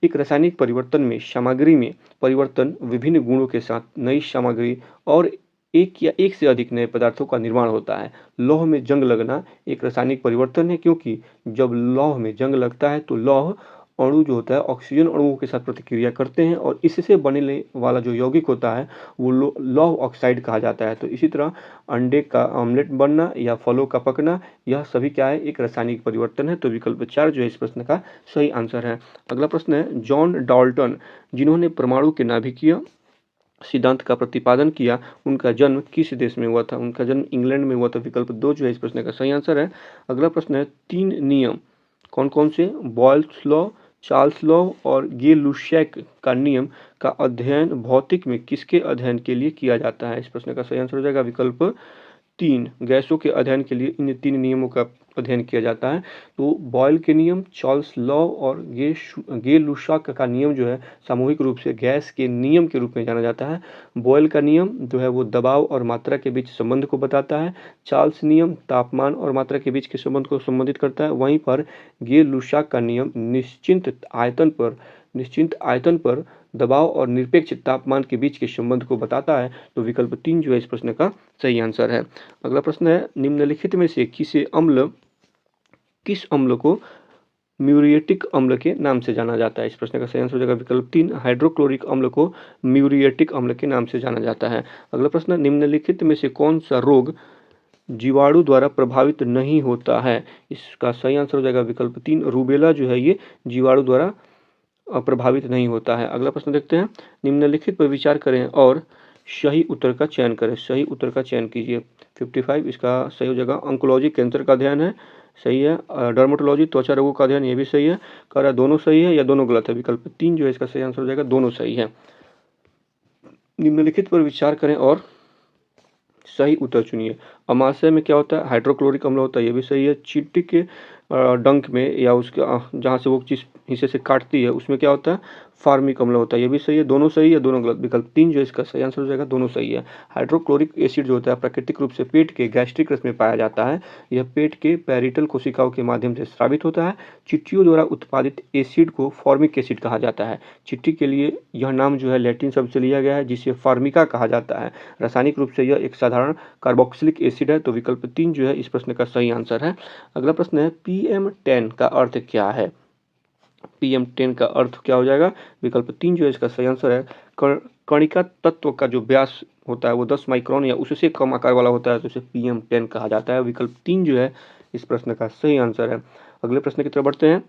एक रासायनिक परिवर्तन में सामग्री में परिवर्तन विभिन्न गुणों के साथ नई सामग्री और एक या एक से अधिक नए पदार्थों का निर्माण होता है। लौह में जंग लगना एक रासायनिक परिवर्तन है, क्योंकि जब लौह में जंग लगता है तो लौह अणु जो होता है ऑक्सीजन अणुओं के साथ प्रतिक्रिया करते हैं, और इससे बनने वाला जो यौगिक होता है वो लौह ऑक्साइड कहा जाता है। तो इसी तरह अंडे का ऑमलेट बनना या फलों का पकना, यह सभी क्या है? एक रासायनिक परिवर्तन है। तो विकल्प 4 जो है इस प्रश्न का सही आंसर है। अगला प्रश्न है, जॉन डाल्टन जिन्होंने परमाणु के नाभिकीय सिद्धांत का प्रतिपादन किया, उनका जन्म किस देश में हुआ था? उनका जन्म इंग्लैंड में हुआ था। विकल्प 2 जो है इस प्रश्न का सही आंसर है। अगला प्रश्न है, 3 नियम कौन कौन से? बॉयल्स लॉ, चार्ल्स लॉ और गे लुशैक का नियम का अध्ययन भौतिक में किसके अध्ययन के लिए किया जाता है? इस प्रश्न का सही आंसर हो जाएगा विकल्प 3। गैसों के अध्ययन के लिए इन 3 नियमों का अध्ययन किया जाता है। तो बॉयल के नियम, चार्ल्स लॉ और गे लुशैक का नियम जो है सामूहिक रूप से गैस के नियम के रूप में जाना जाता है। बॉयल का नियम जो है वो दबाव और मात्रा के बीच संबंध को बताता है। चार्ल्स नियम तापमान और मात्रा के बीच के संबंध को संबंधित करता है। वहीं पर गे लुशैक का नियम निश्चित आयतन पर दबाव और निरपेक्ष तापमान के बीच के संबंध को बताता है। तो विकल्प 3 जो है इस प्रश्न का सही आंसर है। अगला प्रश्न है, निम्नलिखित में से किस अम्ल को म्यूरिएटिक अम्ल के नाम से जाना जाता है? इस प्रश्न का सही आंसर हो जाएगा विकल्प 3। हाइड्रोक्लोरिक अम्ल को म्यूरिएटिक अम्ल के नाम से जाना जाता है। अगला प्रश्न, निम्नलिखित में से कौन सा रोग जीवाणु द्वारा प्रभावित नहीं होता है? इसका सही आंसर हो जाएगा विकल्प 3। रूबेला जो है ये जीवाणु द्वारा प्रभावित नहीं होता है। अगला प्रश्न देखते हैं, निम्नलिखित पर विचार करें और सही उत्तर का चयन करें। सही उत्तर का चयन कीजिए। 55 इसका सही हो जाएगा। ऑन्कोलॉजी कैंसर का अध्ययन है, सही है। डर्मेटोलॉजी त्वचा रोगों का अध्ययन, ये भी सही है। कह रहा है दोनों सही है या दोनों गलत है? विकल्प 3 जो है इसका सही आंसर हो जाएगा, दोनों सही है। निम्नलिखित पर विचार करें और सही उत्तर चुनिए। अमाशय में क्या होता है? हाइड्रोक्लोरिक अम्ल होता है, ये भी सही है। चींटी के डंक में या उसके जहाँ से वो जिस हिस्से से काटती है उसमें क्या होता है? फार्मिक अम्ल होता है, ये भी सही है। दोनों सही है, दोनों गलत? विकल्प 3 जो है इसका सही आंसर हो जाएगा, दोनों सही है। हाइड्रोक्लोरिक एसिड जो होता है प्राकृतिक रूप से पेट के गैस्ट्रिक रस में पाया जाता है। यह पेट के पैरिटल कोशिकाओं के माध्यम से स्रावित होता है। चींटियों द्वारा उत्पादित एसिड को फॉर्मिक एसिड कहा जाता है। चींटी के लिए यह नाम जो है लैटिन शब्द से लिया गया है जिसे फार्मिका कहा जाता है। रासायनिक रूप से यह एक साधारण कार्बोक्सिलिक एसिड है। तो विकल्प 3 जो है इस प्रश्न का सही आंसर है। अगला प्रश्न है, PM10 का अर्थ क्या है? PM10 का अर्थ क्या हो जाएगा? विकल्प 3 जो है इसका सही आंसर है। कणिका तत्व का जो व्यास होता है वो 10 माइक्रोन या उससे कम आकार वाला होता है तो उसे PM10 कहा जाता है। विकल्प 3 जो है इस प्रश्न का सही आंसर है। अगले प्रश्न की तरफ बढ़ते हैं।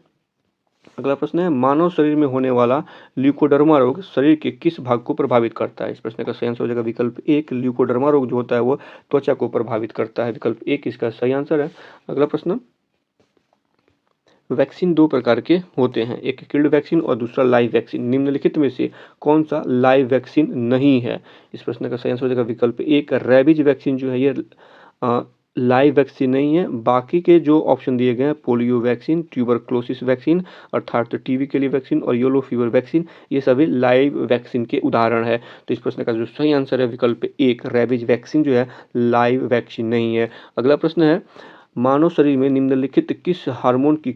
अगला प्रश्न है, मानव शरीर में होने वाला ल्यूकोडर्मा रोग शरीर के किस भाग को प्रभावित करता है? इस प्रश्न का सही आंसर हो जाएगा विकल्प 1। ल्यूकोडर्मा रोग जो होता है वो त्वचा को प्रभावित करता है। विकल्प 1 इसका सही आंसर है। अगला प्रश्न, वैक्सीन 2 प्रकार के होते हैं, एक किल्ड वैक्सीन और दूसरा लाइव वैक्सीन। निम्नलिखित में से कौन सा लाइव वैक्सीन नहीं है? इस प्रश्न का सही आंसर हो जाएगा विकल्प 1। रैबीज वैक्सीन जो है ये लाइव वैक्सीन नहीं है। बाकी के जो ऑप्शन दिए गए हैं, पोलियो वैक्सीन, ट्यूबरक्लोसिस वैक्सीन अर्थात तो टीबी के लिए वैक्सीन और येलो फीवर वैक्सीन, ये सभी लाइव वैक्सीन के उदाहरण है। तो इस प्रश्न का जो सही आंसर है विकल्प 1। रैबीज वैक्सीन जो है लाइव वैक्सीन नहीं है। अगला प्रश्न है, मानव शरीर में निम्नलिखित किस हार्मोन की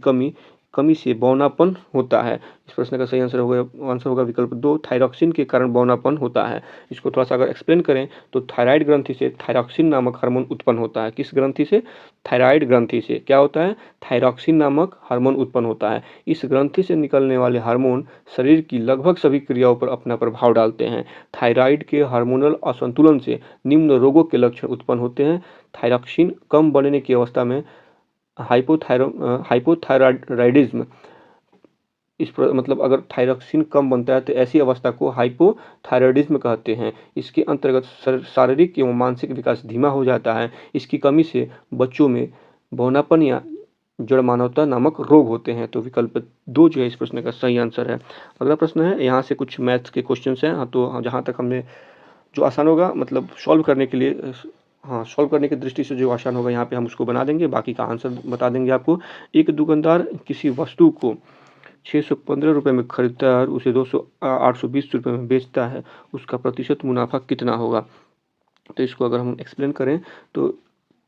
कमी से बौनापन होता है? इस प्रश्न का सही आंसर होगा विकल्प 2। थायरॉक्सिन के कारण बौनापन होता है। इसको थोड़ा सा अगर एक्सप्लेन करें तो थायराइड ग्रंथि से थायरॉक्सिन नामक हार्मोन उत्पन्न होता है। किस ग्रंथि से? थायराइड ग्रंथि से क्या होता है? थायरॉक्सिन नामक हार्मोन उत्पन्न होता है। इस ग्रंथि से निकलने वाले हार्मोन शरीर की लगभग सभी क्रियाओं पर अपना प्रभाव डालते हैं। थायराइड के हार्मोनल असंतुलन से निम्न रोगों के लक्षण उत्पन्न होते हैं। थायरॉक्सिन कम बनने की अवस्था में हाइपोथायराइडिज्म, मतलब अगर थायरॉक्सिन कम बनता है तो ऐसी अवस्था को हाइपोथायराइडिज्म कहते हैं। इसके अंतर्गत शारीरिक एवं मानसिक विकास धीमा हो जाता है। इसकी कमी से बच्चों में बौनापन या जड़मानवता नामक रोग होते हैं। तो विकल्प 2 जो है इस प्रश्न का सही आंसर है। अगला प्रश्न है, यहाँ से कुछ मैथ्स के क्वेश्चन हैं। हाँ, तो जहाँ तक हमने जो आसान होगा मतलब सॉल्व करने के लिए, सॉल्व करने की दृष्टि से जो आसान होगा यहाँ पे हम उसको बना देंगे, बाकी का आंसर बता देंगे आपको। एक दुकानदार किसी वस्तु को 615 रुपये में खरीदता है और उसे 820 रुपये में बेचता है, उसका प्रतिशत मुनाफा कितना होगा? तो इसको अगर हम एक्सप्लेन करें तो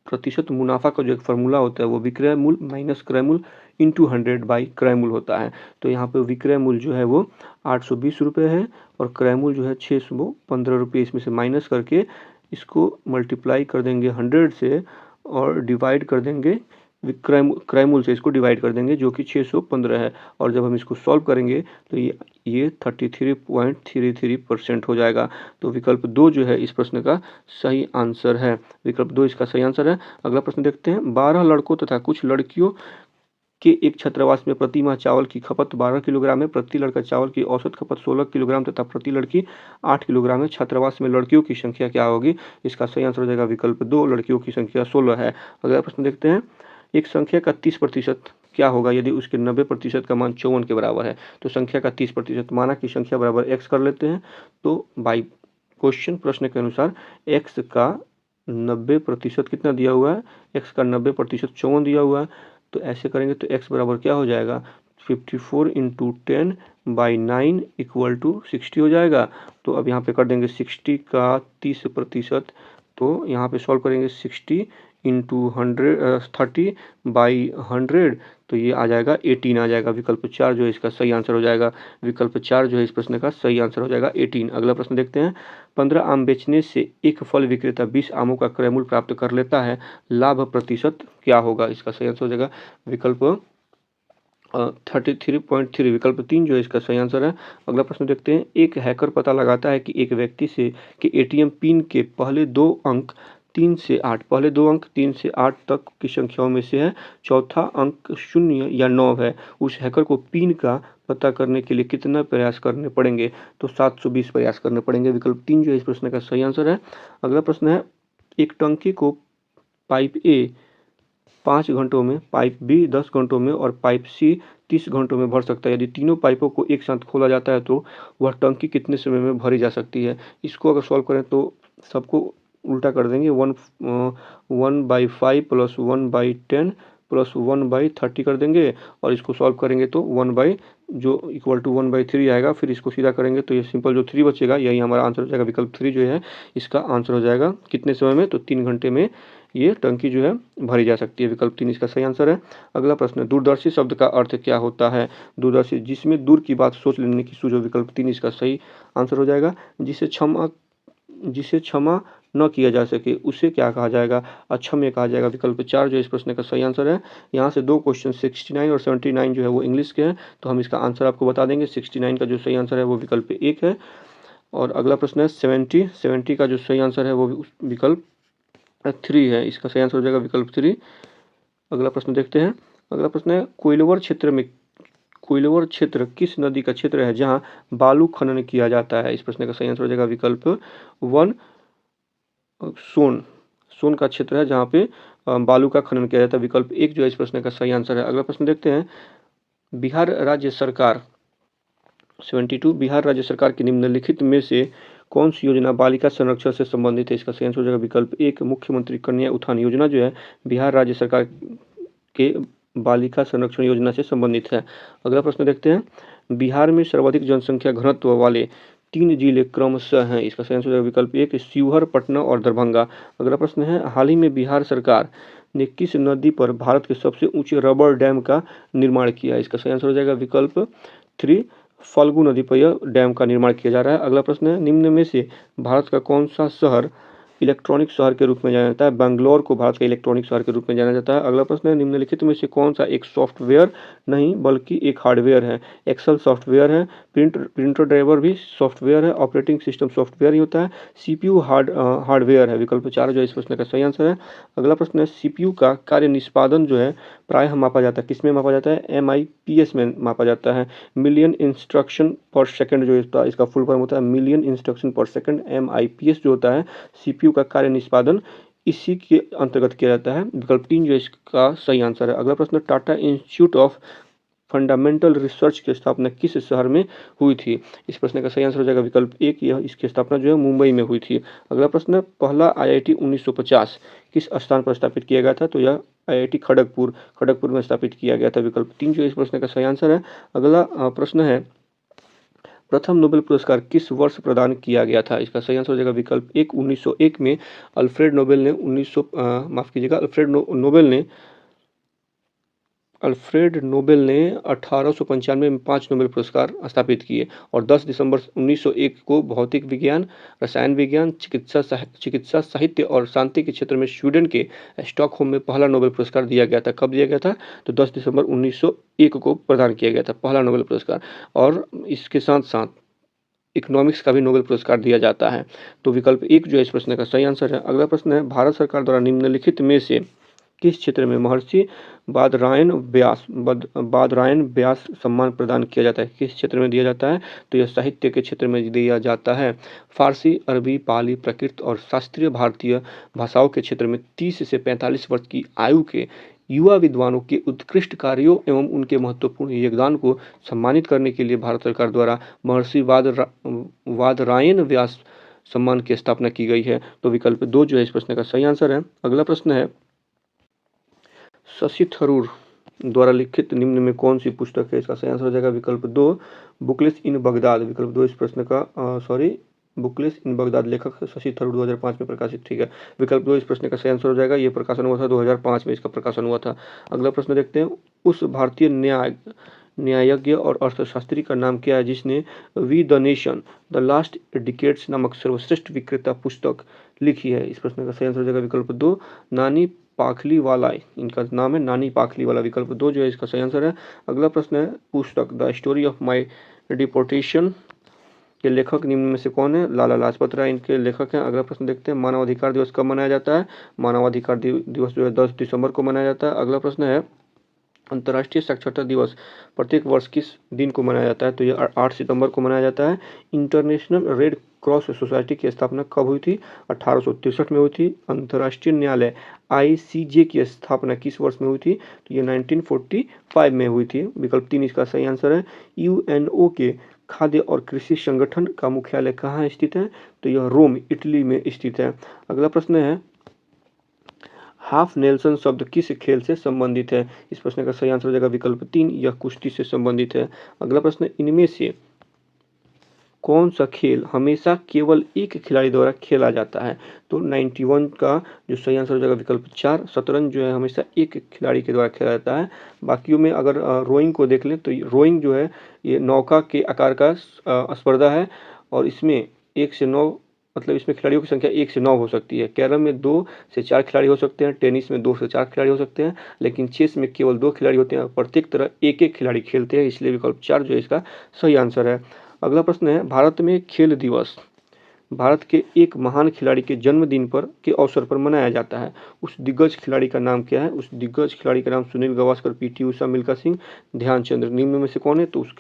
प्रतिशत मुनाफा का जो एक फार्मूला होता है वो विक्रय मूल्य माइनस क्रय मूल्य इंटू 100 बाई क्रय मूल्य होता है। तो यहाँ पे विक्रय मूल्य जो है वो 820 रुपये है और क्रय मूल्य जो है 615 रुपये। इसमें से माइनस करके इसको मल्टीप्लाई कर देंगे 100 से और डिवाइड कर देंगे क्रय मूल्य से, इसको डिवाइड कर देंगे जो कि 615 है। और जब हम इसको सॉल्व करेंगे तो ये 33.33% हो जाएगा। तो विकल्प 2 जो है इस प्रश्न का सही आंसर है। विकल्प 2 इसका सही आंसर है। अगला प्रश्न देखते हैं, 12 लड़कों तथा कुछ लड़कियों के एक छात्रावास में प्रति माह चावल की खपत 12 किलोग्राम है। प्रति लड़का चावल की औसत खपत 16 किलोग्राम तथा प्रति लड़की 8 किलोग्राम है। छात्रावास में लड़कियों की संख्या क्या होगी? इसका सही आंसर हो जाएगा विकल्प 2, लड़कियों की संख्या 16 है। अगला प्रश्न देखते हैं, एक संख्या का 30% क्या होगा यदि उसके 90% का मान 54 के बराबर है। तो संख्या का 30% माना कि संख्या बराबर x कर लेते हैं। तो बाई क्वेश्चन प्रश्न के अनुसार x का 90% कितना दिया हुआ है, x का 90% 54 दिया हुआ है। तो ऐसे करेंगे तो x बराबर क्या हो जाएगा, 54 इंटू 10 बाई 9 इक्वल टू 60 हो जाएगा। तो अब यहाँ पे कर देंगे 60 का 30%। तो यहाँ पे सॉल्व करेंगे 60 इंटू 30 बाई 100, तो ये आ जाएगा 18 आ जाएगा। विकल्प 4 जो है इसका सही आंसर हो जाएगा। विकल्प 4 जो है इस प्रश्न का सही आंसर हो जाएगा 18। अगला प्रश्न देखते हैं। 15 आम बेचने से एक फल विक्रेता 20 आमों का क्रय मूल्य प्राप्त कर लेता है, लाभ प्रतिशत क्या होगा। इसका सही आंसर हो जाएगा विकल्प 33.3। विकल्प 3 जो है इसका सही आंसर है। अगला प्रश्न देखते हैं। एक हैकर पता लगाता है कि एक व्यक्ति से कि एटीएम पिन के पहले दो अंक 3 से 8 तक की संख्याओं में से है, चौथा अंक 0 या 9 है। उस हैकर को पिन का पता करने के लिए कितना प्रयास करने पड़ेंगे। तो 720 प्रयास करने पड़ेंगे। विकल्प 3 जो है इस प्रश्न का सही आंसर है। अगला प्रश्न है। एक टंकी को पाइप ए 5 घंटों में, पाइप बी 10 घंटों में और पाइप सी 30 घंटों में भर सकता है। यदि तीनों पाइपों को एक साथ खोला जाता है तो वह टंकी कितने समय में भरी जा सकती है। इसको अगर सॉल्व करें तो सबको उल्टा कर देंगे। 1/5 प्लस 1/10 प्लस 1/30 कर देंगे और इसको सॉल्व करेंगे तो 1 जो इक्वल टू 1/3 आएगा। फिर इसको सीधा करेंगे तो ये सिंपल जो 3 बचेगा यही हमारा आंसर हो जाएगा। विकल्प 3 जो है इसका आंसर हो जाएगा कितने समय में, तो 3 घंटे में ये टंकी जो है भरी जा सकती है। विकल्प 3 इसका सही आंसर है। अगला प्रश्न, दूरदर्शी शब्द का अर्थ क्या होता है। दूरदर्शी, जिसमें दूर की बात सोच लेने की सूझ हो। विकल्प 3 इसका सही आंसर हो जाएगा। जिसे क्षमा न किया जा सके उसे क्या कहा जाएगा, अक्षम्य कहा जाएगा। विकल्प 4 जो इस प्रश्न का सही आंसर है। यहाँ से दो क्वेश्चन 69 और 79 जो है वो इंग्लिश के हैं, तो हम इसका आंसर आपको बता देंगे। 69 का जो सही आंसर है वो विकल्प 1 है। और अगला प्रश्न है 70 का जो सही आंसर है वो विकल्प 3 है। इसका सही आंसर हो जाएगा विकल्प 3। अगला प्रश्न देखते हैं। अगला प्रश्न है, कोइलवर क्षेत्र किस नदी का क्षेत्र है जहां बालू खनन किया जाता है। इस प्रश्न का सही आंसर हो जाएगा विकल्प 1 सोन का क्षेत्र है जहां पे बालू का खनन किया जाता है। विकल्प 1 जो है इस प्रश्न का सही आंसर है। अगला प्रश्न देखते हैं। बिहार राज्य सरकार 72 बिहार राज्य सरकार की निम्नलिखित में से कौन सी योजना बालिका संरक्षण से संबंधित है। इसका सही आंसर हो जाएगा विकल्प 1 मुख्यमंत्री कन्या उत्थान योजना जो है बिहार राज्य सरकार के बालिका संरक्षण योजना से संबंधित है। अगला प्रश्न देखते हैं। बिहार में सर्वाधिक जनसंख्या घनत्व वाले 3 जिले क्रमशः हैं। इसका सही आंसर हो जाएगा विकल्प 1 शिवहर, पटना और दरभंगा। अगला प्रश्न है, हाल ही में बिहार सरकार ने किस नदी पर भारत के सबसे ऊंचे रबर डैम का निर्माण किया। इसका सही आंसर हो जाएगा विकल्प 3 फल्गु नदी पर यह डैम का निर्माण किया जा रहा है। अगला प्रश्न है, निम्न में से भारत का कौन सा शहर इलेक्ट्रॉनिक शहर के रूप में जाना जाता है। बेंगलोर को भारत का इलेक्ट्रॉनिक शहर के रूप में जाना जाता है। अगला प्रश्न है, निम्नलिखित में से कौन सा एक सॉफ्टवेयर नहीं बल्कि एक हार्डवेयर है। एक्सेल सॉफ्टवेयर है, प्रिंटर ड्राइवर भी सॉफ्टवेयर है, ऑपरेटिंग सिस्टम सॉफ्टवेयर ही होता है, सीपीयू हार्डवेयर है। विकल्प 4 जो है इस प्रश्न का सही आंसर है। अगला प्रश्न है, सीपीयू का कार्य निष्पादन जो है प्रायः मापा जाता है, किसमें मापा जाता है, MIPS में मापा जाता है। मिलियन इंस्ट्रक्शन पर सेकंड जो इसका फुल फॉर्म होता है मिलियन इंस्ट्रक्शन पर सेकंड। MIPS जो होता है सीपीयू का कार्य निष्पादन इसी के अंतर्गत किया जाता है। विकल्प 3 जो इसका सही आंसर है। अगला प्रश्न, Tata institute of fundamental research की स्थापना किस शहर में हुई थी। इस प्रश्न का सही आंसर हो जाएगा विकल्प 1 यह इसकी स्थापना जो है मुंबई में हुई थी। अगला प्रश्न, पहला IIT 1950 किस स्थान पर स्थापित किया गया था। तो यह IIT खड़गपुर में स्थापित किया गया था। विकल्प 3 जो इस प्रश्न का सही आंसर है। अगला प्रश्न है, प्रथम नोबेल पुरस्कार किस वर्ष प्रदान किया गया था। इसका सही आंसर हो जाएगा विकल्प 1 1901 में अल्फ्रेड नोबेल ने अल्फ्रेड नोबेल ने 1895 में 5 नोबेल पुरस्कार स्थापित किए और 10 दिसंबर 1901 को भौतिक विज्ञान, रसायन विज्ञान, चिकित्सा साहित्य और शांति के क्षेत्र में स्वीडन के स्टॉकहोम में पहला नोबेल पुरस्कार दिया गया था। कब दिया गया था, तो 10 दिसंबर 1901 को प्रदान किया गया था पहला नोबेल पुरस्कार। और इसके साथ साथ इकोनॉमिक्स का भी नोबेल पुरस्कार दिया जाता है। तो विकल्प 1 जो है इस प्रश्न का सही आंसर है। अगला प्रश्न है, भारत सरकार द्वारा निम्नलिखित में से किस क्षेत्र में महर्षि बादरायण व्यास सम्मान प्रदान किया जाता है। किस क्षेत्र में दिया जाता है, तो यह साहित्य के क्षेत्र में दिया जाता है। फारसी, अरबी, पाली, प्राकृत और शास्त्रीय भारतीय भाषाओं के क्षेत्र में 30 से 45 वर्ष की आयु के युवा विद्वानों के उत्कृष्ट कार्यों एवं उनके महत्वपूर्ण योगदान को सम्मानित करने के लिए भारत सरकार द्वारा महर्षि वादरायण व्यास सम्मान की स्थापना की गई है। तो विकल्प 2 जो है इस प्रश्न का सही आंसर है। अगला प्रश्न है, शशि थरूर द्वारा लिखित निम्न में कौन सी पुस्तक है? इसका सही आंसर हो जाएगा विकल्प 2, बुकलेट्स इन बगदाद। विकल्प 2 इस प्रश्न का बुकलेट्स इन बगदाद, लेखक शशि थरूर, 2005 में प्रकाशित। ठीक है, विकल्प 2 इस प्रश्न का सही आंसर हो जाएगा। ये प्रकाशन हुआ था 2005 में, इसका प्रकाशन हुआ था। अगला प्रश्न देखते हैं, उस भारतीय न्यायज्ञ और अर्थशास्त्री का नाम क्या है जिसने we the nation the last decades नामक सर्वश्रेष्ठ विक्रेता पुस्तक लिखी है? इस प्रश्न का सही आंसर हो जाएगा विकल्प 2, नानी पाखलीवाला। इनका नाम है नानी पाखलीवाला। विकल्प 2 जो है इसका सही आंसर है। अगला प्रश्न है, पुस्तक the story of my deportation के लेखक निम्न में से कौन है? लाला लाजपत राय इनके लेखक हैं। अगला प्रश्न देखते हैं, मानवाधिकार दिवस कब मनाया जाता है? मानवाधिकार दिवस जो है 10 दिसंबर को मनाया जाता है। अगला प्रश्न है, अंतर्राष्ट्रीय साक्षरता दिवस प्रत्येक वर्ष किस दिन को मनाया जाता है? तो यह 8 सितंबर को मनाया जाता है। इंटरनेशनल रेड क्रॉस सोसाइटी की स्थापना कब हुई थी? 1863 में हुई थी। अंतर्राष्ट्रीय न्यायालय ICJ की स्थापना किस वर्ष में हुई थी? तो ये 1945 में हुई थी। विकल्प 3 इसका सही आंसर है। UNO के खाद्य और कृषि संगठन का मुख्यालय कहाँ स्थित है? तो यह रोम इटली में स्थित है। अगला प्रश्न है, हाफ नेल्सन शब्द किस खेल से संबंधित है? इस प्रश्न का सही आंसर हो जाएगा विकल्प 3, यह कुश्ती से संबंधित है। अगला प्रश्न, इनमें से कौन सा खेल हमेशा केवल एक खिलाड़ी द्वारा खेला जाता है? तो 91 का जो सही आंसर हो जाएगा विकल्प 4, शतरंज जो है हमेशा एक खिलाड़ी के द्वारा खेला जाता है। बाकियों में अगर रोइंग को देख लें तो रोइंग जो है ये नौका के आकार का स्पर्धा है और इसमें 1 से 9 मतलब इसमें खिलाड़ियों की संख्या 1 से 9 हो सकती है। कैरम में 2 से 4 खिलाड़ी हो सकते हैं, टेनिस में 2 से 4 खिलाड़ी हो सकते हैं, लेकिन चेस में केवल 2 खिलाड़ी होते हैं। प्रत्येक तरह एक एक खिलाड़ी खेलते हैं, इसलिए विकल्प 4 जो है इसका सही आंसर है। अगला प्रश्न है, भारत में खेल दिवस भारत के एक महान खिलाड़ी के जन्मदिन पर के अवसर पर मनाया जाता है। उस दिग्गज खिलाड़ी का नाम क्या है? उस दिग्गज खिलाड़ी का नाम सुनील गावस्कर, PT ऊषा, मिल्खा सिंह, ध्यानचंद्र। निम्न में से कौन है? तो उस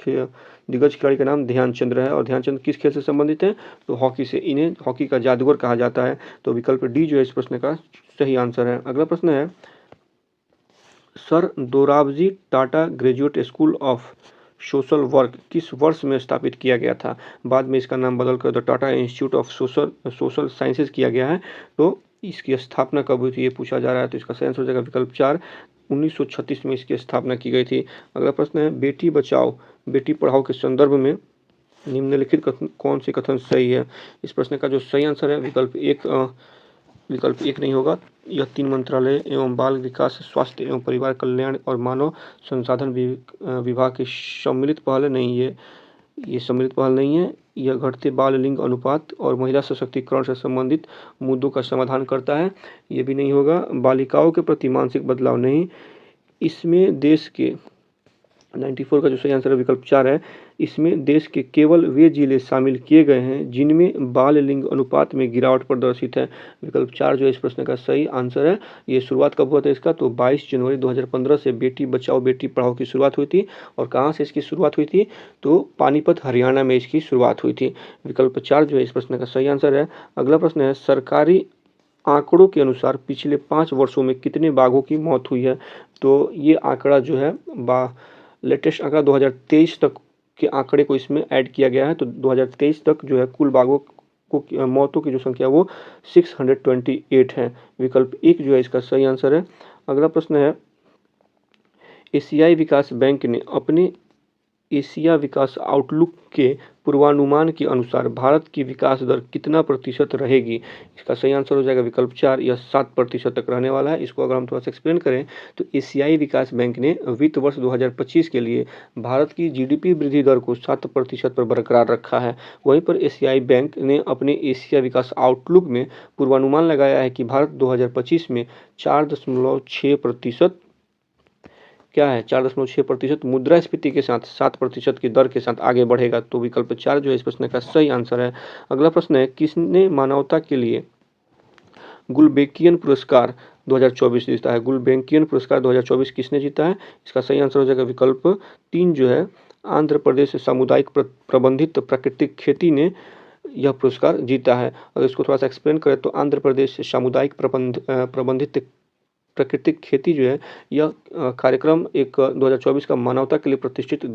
दिग्गज खिलाड़ी का नाम ध्यानचंद्र है। और ध्यानचंद्र किस खेल से संबंधित है? तो हॉकी से। इन्हें हॉकी का जादूगर कहा जाता है। तो विकल्प D जो है इस प्रश्न का सही आंसर है। अगला प्रश्न है, sir Dorabji Tata graduate school of social work किस वर्ष में स्थापित किया गया था? बाद में इसका नाम बदलकर the Tata institute of social sciences किया गया है। तो इसकी स्थापना कब हुई थी ये पूछा जा रहा है। तो इसका सही आंसर हो जाएगा विकल्प 4, 1936 में इसकी स्थापना की गई थी। अगला प्रश्न है, बेटी बचाओ बेटी पढ़ाओ के संदर्भ में निम्नलिखित कौन सी कथन सही है? इस प्रश्न का जो सही आंसर है विकल्प 1 नहीं होगा। यह 3 मंत्रालय एवं बाल विकास, स्वास्थ्य एवं परिवार कल्याण और मानव संसाधन विभाग की सम्मिलित पहल नहीं है। ये सम्मिलित पहल नहीं है। यह घटते बाल लिंग अनुपात और महिला सशक्तिकरण से संबंधित मुद्दों का समाधान करता है। ये भी नहीं होगा। बालिकाओं के प्रति मानसिक बदलाव नहीं। इसमें देश के 94 का जो सही आंसर है विकल्प 4 है। इसमें देश के केवल वे जिले शामिल किए गए हैं जिनमें बाल लिंग अनुपात में गिरावट प्रदर्शित है। विकल्प 4 जो है इस प्रश्न का सही आंसर है। ये शुरुआत कब हुआ था इसका? तो 22 जनवरी 2015 से बेटी बचाओ बेटी पढ़ाओ की शुरुआत हुई थी। और कहाँ से इसकी शुरुआत हुई थी? तो पानीपत हरियाणा में इसकी शुरुआत हुई थी। विकल्प 4 जो है इस प्रश्न का सही आंसर है। अगला प्रश्न है, सरकारी आंकड़ों के अनुसार पिछले 5 वर्षों में कितने बाघों की मौत हुई है? तो ये आंकड़ा जो है लेटेस्ट आंकड़ा 2023 तक के आंकड़े को इसमें ऐड किया गया है। तो 2023 तक जो है कुल बाघों को मौतों की जो संख्या वो 628 है। विकल्प 1 जो है इसका सही आंसर है। अगला प्रश्न है, एशियाई विकास बैंक ने अपने एशिया विकास आउटलुक के पूर्वानुमान के अनुसार भारत की विकास दर कितना प्रतिशत रहेगी? इसका सही आंसर हो जाएगा विकल्प 4, यह 7% तक रहने वाला है। इसको अगर हम थोड़ा सा एक्सप्लेन करें तो एशियाई विकास बैंक ने वित्त वर्ष 2025 के लिए भारत की GDP वृद्धि दर को 7% पर बरकरार रखा है। वहीं पर एशियाई बैंक ने अपने एशिया विकास आउटलुक में पूर्वानुमान लगाया है कि भारत 2025 में 4.6% क्या है 4.6% मुद्रास्फीति के साथ 7% की दर के साथ आगे बढ़ेगा। तो विकल्प 4 जो है इस प्रश्न का सही आंसर है। अगला प्रश्न है, किसने मानवता के लिए गुलबेकियन पुरस्कार 2024 जीता है? गुलबेकियन पुरस्कार 2024 किसने जीता है? इसका सही आंसर हो जाएगा विकल्प 3 जो है आंध्र प्रदेश सामुदायिक प्रबंधित प्राकृतिक खेती ने यह पुरस्कार जीता है। अगर इसको थोड़ा सा एक्सप्लेन करें तो आंध्र प्रदेश सामुदायिक प्रबंधित प्राकृतिक खेती जो है यह कार्यक्रम एक 2024 का मानवता के लिए प्रतिष्ठित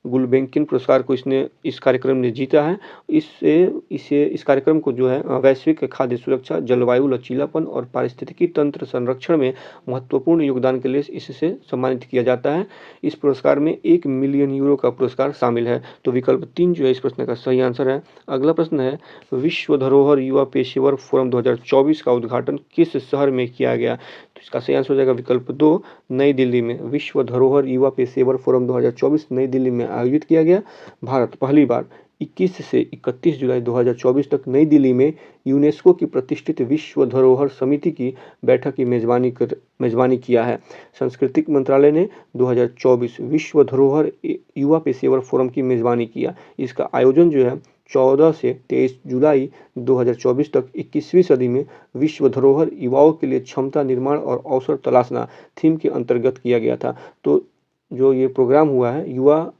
गुलबेंकिन पुरस्कार को इस कार्यक्रम ने जीता है। इस कार्यक्रम को जो है वैश्विक खाद्य सुरक्षा, जलवायु लचीलापन और पारिस्थितिकी तंत्र संरक्षण में महत्वपूर्ण योगदान के लिए इससे सम्मानित किया जाता है। इस पुरस्कार में 1 मिलियन यूरो का पुरस्कार शामिल है। तो विकल्प 3 जो है इस प्रश्न का सही आंसर है। अगला प्रश्न है, विश्व धरोहर युवा पेशेवर फोरम 2024 का उद्घाटन किस शहर में किया गया? तो इसका सही आंसर हो जाएगा विकल्प 2, नई दिल्ली में। विश्व धरोहर युवा पेशेवर फोरम 2024 नई दिल्ली में आयोजित किया गया। भारत पहली बार 21 से 31 जुलाई 2024 तक नई दिल्ली में यूनेस्को की प्रतिष्ठित विश्व धरोहर समिति की बैठक की मेजबानी किया है। सांस्कृतिक मंत्रालय ने 2024 विश्व धरोहर युवा पेशेवर फोरम की मेजबानी किया। इसका आयोजन जो है 14 से 23 जुलाई 2024 तक 21वीं सदी में विश्व धरोहर युवाओं के लिए क्षमता निर्माण और अवसर तलाशना थीम के अंतर्गत किया गया था। तो जो ये प्रोग्राम हुआ है युवा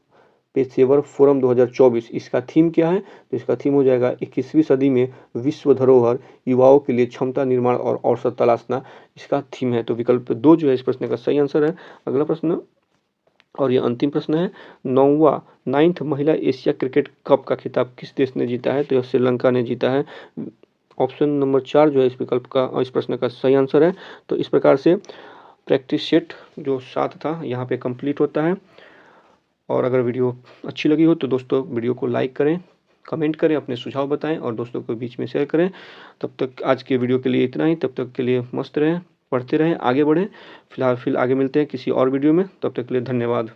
पेशेवर फोरम 2024, इसका थीम क्या है? तो इसका थीम हो जाएगा 21वीं सदी में विश्व धरोहर युवाओं के लिए क्षमता निर्माण और अवसर तलाशना, इसका थीम है। तो विकल्प 2 जो है इस प्रश्न का सही आंसर है। अगला प्रश्न और ये अंतिम प्रश्न है, 9th महिला एशिया क्रिकेट कप का खिताब किस देश ने जीता है? तो यह श्रीलंका ने जीता है। ऑप्शन नंबर 4 जो है इस प्रश्न का सही आंसर है। तो इस प्रकार से प्रैक्टिस सेट जो 7 था यहाँ पे कंप्लीट होता है। और अगर वीडियो अच्छी लगी हो तो दोस्तों वीडियो को लाइक करें, कमेंट करें, अपने सुझाव बताएं और दोस्तों को बीच में शेयर करें। तब तक आज के वीडियो के लिए इतना ही। तब तक के लिए मस्त रहें, पढ़ते रहें, आगे बढ़ें। फिर आगे मिलते हैं किसी और वीडियो में। तब तक के लिए धन्यवाद।